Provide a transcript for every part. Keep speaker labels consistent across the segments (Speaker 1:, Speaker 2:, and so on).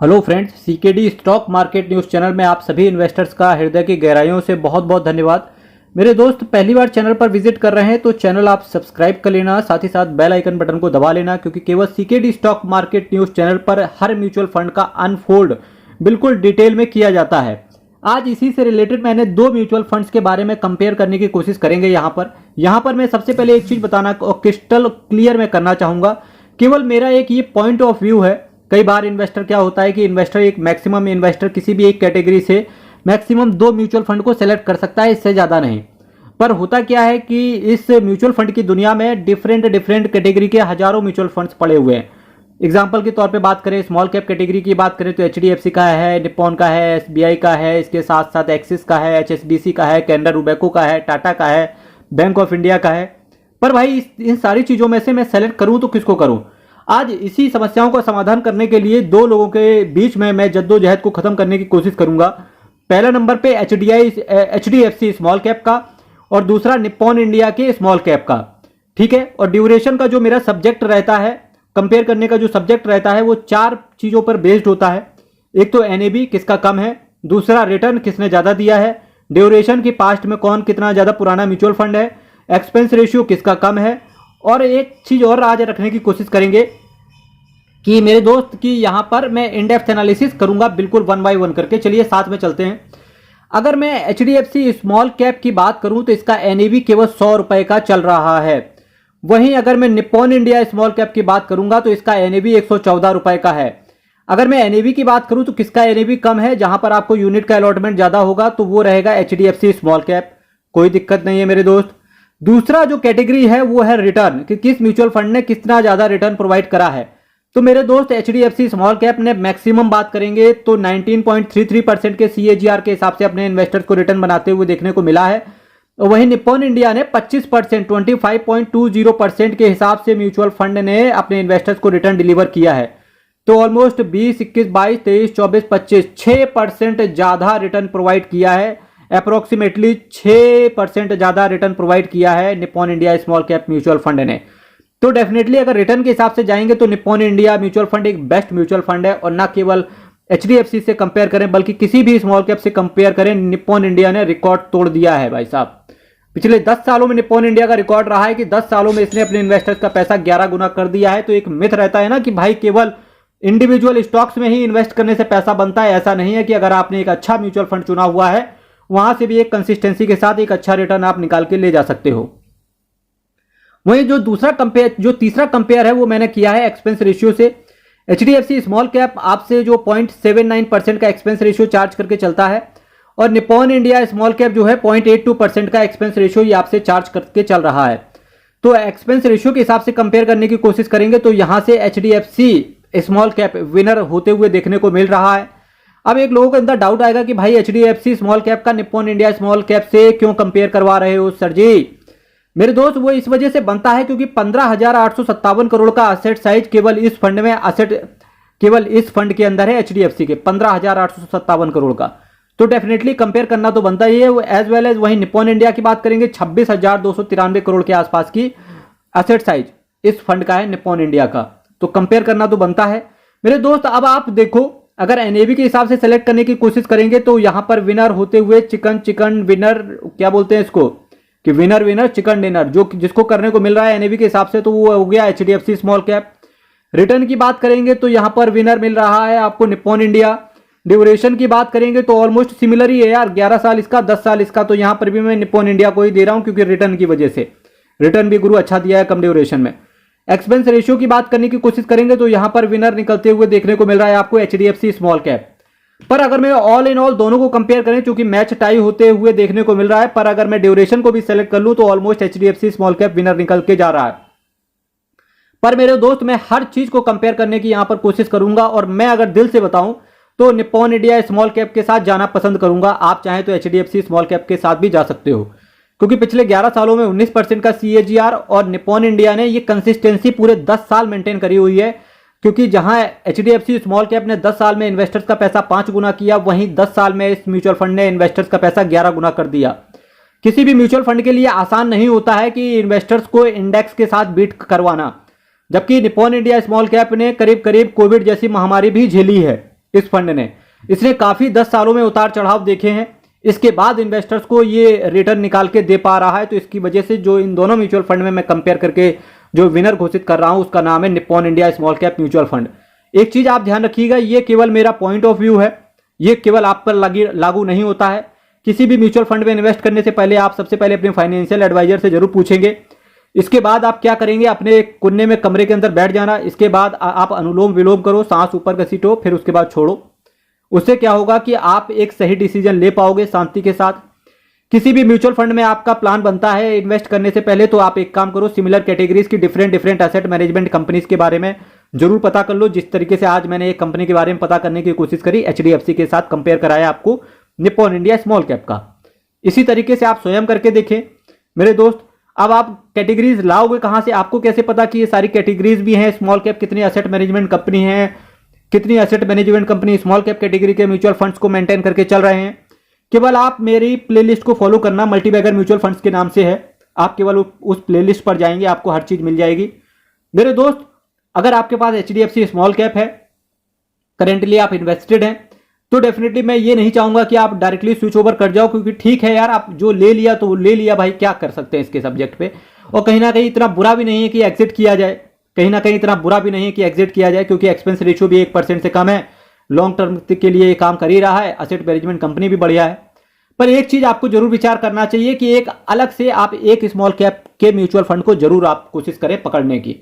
Speaker 1: Hello friends, CKD stock market news channel में आप सभी इन्वेस्टर्स का हृदय की गहराइयों से बहुत बहुत धन्यवाद। मेरे दोस्त पहली बार चैनल पर विजिट कर रहे हैं तो चैनल आप सब्सक्राइब कर लेना, साथ ही साथ बेल आइकन बटन को दबा लेना, क्योंकि केवल CKD stock market news channel पर हर म्यूचुअल फंड का अनफोल्ड बिल्कुल डिटेल में किया जाता है। आज इसी से रिलेटेड मैंने दो म्यूचुअल फंड्स के बारे में कंपेयर करने की कोशिश करेंगे। यहाँ पर मैं सबसे पहले एक चीज़ बताना और क्रिस्टल क्लियर में करना चाहूँगा, केवल मेरा एक ये पॉइंट ऑफ व्यू है। कई बार इन्वेस्टर क्या होता है कि मैक्सिमम इन्वेस्टर किसी भी एक कैटेगरी से मैक्सिमम दो म्यूचुअल फंड को सेलेक्ट कर सकता है, इससे ज़्यादा नहीं। पर होता क्या है कि इस म्यूचुअल फंड की दुनिया में डिफरेंट कैटेगरी के हजारों म्यूचुअल फंड्स पड़े हुए हैं। एग्जाम्पल के तौर पे बात करें, स्मॉल कैप कैटेगरी की बात करें तो एचडीएफसी का है, निप्पॉन का है, एसबीआई का है, इसके साथ साथ एक्सिस का है, एचएसबीसी का है, कैनरा रूबेको का है, टाटा का है, बैंक ऑफ इंडिया का है। पर भाई इन सारी चीज़ों में से मैं सेलेक्ट करूँ तो किसको करूँ? आज इसी समस्याओं का समाधान करने के लिए दो लोगों के बीच में मैं जद्दोजहद को खत्म करने की कोशिश करूंगा। पहला नंबर पे एचडीएफसी स्मॉल कैप का और दूसरा निप्पॉन इंडिया के स्मॉल कैप का, ठीक है। और ड्यूरेशन का जो मेरा सब्जेक्ट रहता है, कंपेयर करने का जो सब्जेक्ट रहता है, वो चार चीज़ों पर बेस्ड होता है। एक तो एनएबी किसका कम है, दूसरा रिटर्न किसने ज़्यादा दिया है, ड्यूरेशन की पास्ट में कौन कितना ज़्यादा पुराना म्यूचुअल फंड है, एक्सपेंस रेशियो किसका कम है, और एक चीज़ और आज रखने की कोशिश करेंगे कि मेरे दोस्त की यहाँ पर मैं इन डेप्थ एनालिसिस करूँगा बिल्कुल वन बाय वन करके। चलिए साथ में चलते हैं। अगर मैं एचडीएफसी स्मॉल कैप की बात करूँ तो इसका एनएवी केवल 100 रुपये का चल रहा है। वहीं अगर मैं निप्पॉन इंडिया स्मॉल कैप की बात करूँगा तो इसका एनएवी 114 रुपये का है। अगर मैं एनएवी की बात करूँ तो किसका एनएवी कम है, जहाँ पर आपको यूनिट का अलॉटमेंट ज़्यादा होगा, तो वो रहेगा एचडीएफसी स्मॉल कैप। कोई दिक्कत नहीं है मेरे दोस्त। दूसरा जो कैटेगरी है वो है रिटर्न, कि किस म्यूचुअल फंड ने कितना ज़्यादा रिटर्न प्रोवाइड करा है। तो मेरे दोस्त एचडीएफसी स्मॉल कैप ने मैक्सिमम बात करेंगे तो 19.33% के सीएजीआर के हिसाब से अपने इन्वेस्टर्स को रिटर्न बनाते हुए देखने को मिला है। और वहीं निप्पॉन इंडिया ने 25% 25.20% के हिसाब से म्यूचुअल फंड ने अपने इन्वेस्टर्स को रिटर्न डिलीवर किया है। तो ऑलमोस्ट 20, 21, 22, 23, 24, 25 6% ज़्यादा रिटर्न प्रोवाइड किया है। अप्रोक्सीमेटली 6% ज़्यादा रिटर्न प्रोवाइड किया है Nippon India small cap mutual fund ने। तो डेफिनेटली अगर रिटर्न के हिसाब से जाएंगे तो निप्पॉन इंडिया म्यूचुअल फंड एक बेस्ट म्यूचुअल फंड है। और ना केवल एचडीएफसी से कंपेयर करें बल्कि किसी भी स्मॉल कैप से कंपेयर करें, निप्पॉन इंडिया ने रिकॉर्ड तोड़ दिया है भाई साहब। पिछले 10 सालों में निप्पॉन इंडिया का रिकॉर्ड रहा है कि 10 सालों में इसने अपने इन्वेस्टर्स का पैसा 11 गुना कर दिया है। तो एक मिथ रहता है ना कि भाई केवल इंडिविजुअल स्टॉक्स में ही इन्वेस्ट करने से पैसा बनता है, ऐसा नहीं है। कि अगर आपने एक अच्छा म्यूचुअल फंड चुना हुआ है, वहां से भी एक कंसिस्टेंसी के साथ एक अच्छा रिटर्न आप निकाल के ले जा सकते हो। वहीं जो तीसरा कंपेयर है वो मैंने किया है एक्सपेंस रेशियो से। एचडीएफसी स्मॉल कैप आपसे जो 0.79% का एक्सपेंस रेशियो चार्ज करके चलता है, और निप्पॉन इंडिया स्मॉल कैप जो है 0.82% का एक्सपेंस रेशियो ये आपसे चार्ज करके चल रहा है। तो एक्सपेंस रेशियो के हिसाब से कंपेयर करने की कोशिश करेंगे तो यहां से एचडीएफसी स्मॉल कैप विनर होते हुए देखने को मिल रहा है। अब एक लोगों के अंदर डाउट आएगा कि भाई एचडीएफसी स्मॉल कैप का निप्पॉन इंडिया स्मॉल कैप से क्यों कंपेयर करवा रहे हो सर जी? मेरे दोस्त वो इस वजह से बनता है क्योंकि 15,857 करोड़ का असेट साइज केवल इस फंड के अंदर है। एचडीएफसी के 15,857 करोड़ का, तो डेफिनेटली कंपेयर करना तो बनता ही है। एज वेल एज वहीं निप्पॉन इंडिया की बात करेंगे 26,293 करोड़ के आसपास की असेट साइज इस फंड का है निप्पॉन इंडिया का, तो कंपेयर करना तो बनता है मेरे दोस्त। अब आप देखो, अगर एनएवी के हिसाब से सेलेक्ट करने की कोशिश करेंगे तो यहां पर विनर होते हुए चिकन विनर, क्या बोलते हैं इसको, कि विनर चिकन डिनर जो जिसको करने को मिल रहा है एनएवी के हिसाब से, तो वो हो गया एचडीएफसी स्मॉल कैप। रिटर्न की बात करेंगे तो यहां पर विनर मिल रहा है आपको निप्पॉन इंडिया। ड्यूरेशन की बात करेंगे तो ऑलमोस्ट सिमिलर ही है यार, 11 साल इसका, 10 साल इसका। तो यहां पर भी मैं निप्पॉन इंडिया को ही दे रहा हूं क्योंकि रिटर्न की वजह से, रिटर्न भी गुरु अच्छा दिया है कम ड्यूरेशन में। एक्सपेंस रेशियो की बात करने की कोशिश करेंगे तो यहां पर विनर निकलते हुए देखने को मिल रहा है आपको एचडीएफसी स्मॉल कैप। पर अगर मैं ऑल इन ऑल दोनों को कंपेयर करें, क्योंकि मैच टाई होते हुए देखने को मिल रहा है, पर अगर मैं ड्यूरेशन को भी सेलेक्ट कर लूं तो almost HDFC small cap winner निकल के जा रहा है। पर मेरे दोस्त मैं हर चीज को कंपेयर करने की यहां पर कोशिश करूंगा, और मैं अगर दिल से बताऊं तो निप्पॉन इंडिया स्मॉल कैप के साथ जाना पसंद करूंगा। आप चाहें तो एचडीएफसी स्मॉल कैप के साथ भी जा सकते हो, क्योंकि पिछले 11 सालों में 19% का सीएजीआर और निप्पॉन इंडिया ने ये कंसिस्टेंसी पूरे 10 साल मेंटेन करी हुई है। क्योंकि जहां एचडीएफसी स्मॉल कैप ने 10 साल में इन्वेस्टर्स का पैसा 5 गुना किया, वहीं 10 साल में इस म्यूचुअल फंड ने इन्वेस्टर्स का पैसा 11 गुना कर दिया। किसी भी म्यूचुअल फंड के लिए आसान नहीं होता है कि इन्वेस्टर्स को इंडेक्स के साथ बीट करवाना, जबकि निप्पॉन इंडिया स्मॉल कैप ने करीब करीब कोविड जैसी महामारी भी झेली है। इस फंड ने। इसने काफी 10 सालों में उतार चढ़ाव देखे हैं, इसके बाद इन्वेस्टर्स को ये रिटर्न निकाल के दे पा रहा है। तो इसकी वजह से जो इन दोनों म्यूचुअल फंड में मैं कंपेयर करके जो विनर घोषित कर रहा हूं उसका नाम है Nippon India small cap mutual fund. एक चीज आप ध्यान रखिएगा, ये केवल मेरा पॉइंट ऑफ व्यू है, ये केवल आप पर लागू नहीं होता है। किसी भी म्यूचुअल फंड में इन्वेस्ट करने से पहले आप सबसे पहले अपने फाइनेंशियल एडवाइजर से जरूर पूछेंगे। इसके बाद आप क्या करेंगे, अपने कोने में कमरे के अंदर बैठ जाना। इसके बाद आप अनुलोम विलोम करो, सांस ऊपर घसीटो, फिर उसके बाद छोड़ो। उससे क्या होगा कि आप एक सही डिसीजन ले पाओगे शांति के साथ। किसी भी म्यूचुअल फंड में आपका प्लान बनता है इन्वेस्ट करने से पहले, तो आप एक काम करो, सिमिलर कैटेगरीज की डिफरेंट एसेट मैनेजमेंट कंपनीज के बारे में जरूर पता कर लो। जिस तरीके से आज मैंने एक कंपनी के बारे में पता करने की कोशिश करी, HDFC के साथ कंपेयर कराया आपको निप्पॉन इंडिया स्मॉल कैप का। इसी तरीके से आप स्वयं करके देखें मेरे दोस्त। अब आप कैटेगरीज लाओगे कहां से, आपको कैसे पता कि ये सारी कैटेगरीज भी हैं? स्मॉल कैप कितनी एसेट मैनेजमेंट कंपनी है, कितनी asset management company small cap category के म्यूचुअल फंड्स को मेंटेन करके चल रहे हैं? केवल आप मेरी प्लेलिस्ट को फॉलो करना, मल्टीबैगर म्यूचुअल फंड्स के नाम से है। आप केवल उस प्लेलिस्ट पर जाएंगे, आपको हर चीज मिल जाएगी मेरे दोस्त। अगर आपके पास HDFC स्मॉल कैप है, करेंटली आप इन्वेस्टेड हैं, तो डेफिनेटली मैं ये नहीं चाहूंगा कि आप डायरेक्टली स्विच ओवर कर जाओ, क्योंकि ठीक है यार, आप जो ले लिया तो ले लिया भाई, क्या कर सकते हैं इसके सब्जेक्ट पे। और कहीं ना कहीं इतना बुरा भी नहीं है कि एग्जिट किया जाए, कहीं ना कहीं इतना बुरा भी नहीं है कि एग्जिट किया जाए, क्योंकि एक्सपेंस रेशियो भी 1% से कम है, लॉन्ग टर्म के लिए ये काम कर ही रहा है, एसेट मैनेजमेंट कंपनी भी बढ़िया है। पर एक चीज आपको जरूर विचार करना चाहिए कि एक अलग से आप एक स्मॉल कैप के म्यूचुअल फंड को जरूर आप कोशिश करें पकड़ने की,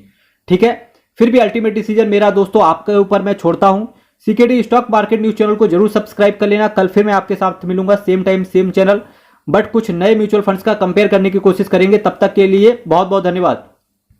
Speaker 1: ठीक है। फिर भी अल्टीमेट डिसीजन मेरा दोस्तों आपके ऊपर मैं छोड़ता हूं। CKD stock market news channel को जरूर सब्सक्राइब कर लेना। कल फिर मैं आपके साथ मिलूंगा, same time same channel, but कुछ नए म्यूचुअल फंड्स का कंपेयर करने की कोशिश करेंगे। तब तक के लिए बहुत बहुत धन्यवाद।